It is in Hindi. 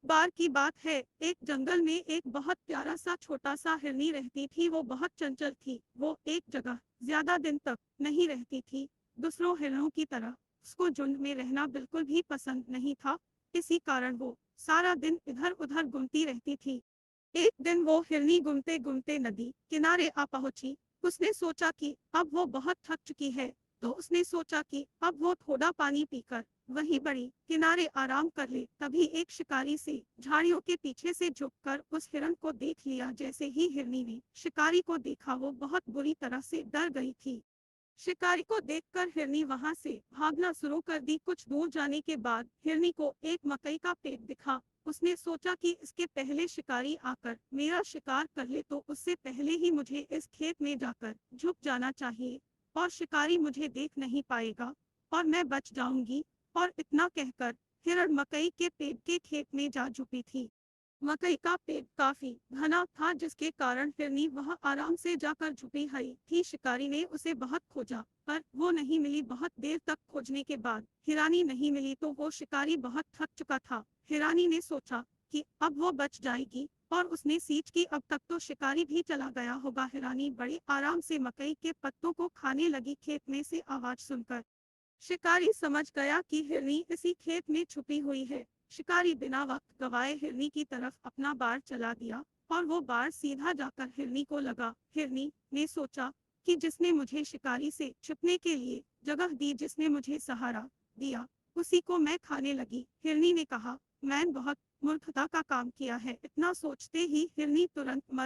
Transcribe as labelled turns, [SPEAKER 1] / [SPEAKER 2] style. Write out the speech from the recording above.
[SPEAKER 1] बार की बात है, एक जंगल में एक बहुत प्यारा सा छोटा सा हिरनी रहती थी। वो बहुत चंचल थी। वो एक जगह ज्यादा दिन तक नहीं रहती थी। दूसरों हिरणों की तरह उसको झुंड में रहना बिल्कुल भी पसंद नहीं था। इसी कारण वो सारा दिन इधर उधर घूमती रहती थी। एक दिन वो हिरनी घूमते घूमते नदी किनारे आ पहुंची। उसने सोचा कि अब वो बहुत थक चुकी है, तो उसने सोचा कि अब वो थोड़ा पानी पीकर वहीं बड़ी किनारे आराम कर ले। तभी एक शिकारी से झाड़ियों के पीछे से झुककर उस हिरण को देख लिया। जैसे ही हिरनी ने शिकारी को देखा, वो बहुत बुरी तरह से डर गई थी। शिकारी को देखकर हिरनी वहां से भागना शुरू कर दी। कुछ दूर जाने के बाद हिरनी को एक मकई का पेड़ दिखा। उसने सोचा कि इसके पहले शिकारी आकर मेरा शिकार कर ले, तो उससे पहले ही मुझे इस खेत में जाकर झुक जाना चाहिए और शिकारी मुझे देख नहीं पाएगा और मैं बच जाऊंगी। और इतना कहकर हिरण मकई के पेड़ के खेत में जा झुकी थी। मकई का पेड़ काफी घना था, जिसके कारण हिरनी वह आराम से जाकर छुपी हुई थी। शिकारी ने उसे बहुत खोजा, पर वो नहीं मिली। बहुत देर तक खोजने के बाद हिरानी नहीं मिली, तो वो शिकारी बहुत थक चुका था। हिरानी ने सोचा कि अब वो बच जाएगी और उसने सींच की अब तक तो शिकारी भी चला गया होगा। हिरानी बड़े आराम से मकई के पत्तों को खाने लगी। खेत में से आवाज सुनकर शिकारी समझ गया कि हिरनी इसी खेत में छुपी हुई है। शिकारी बिना वक्त गवाए हिरनी की तरफ अपना बार चला दिया और वो बार सीधा जाकर हिरनी को लगा। हिरनी ने सोचा कि जिसने मुझे शिकारी से छिपने के लिए जगह दी, जिसने मुझे सहारा दिया, उसी को मैं खाने लगी। हिरनी ने कहा, मैंने बहुत मूर्खता का काम किया है। इतना सोचते ही हिरनी तुरंत मर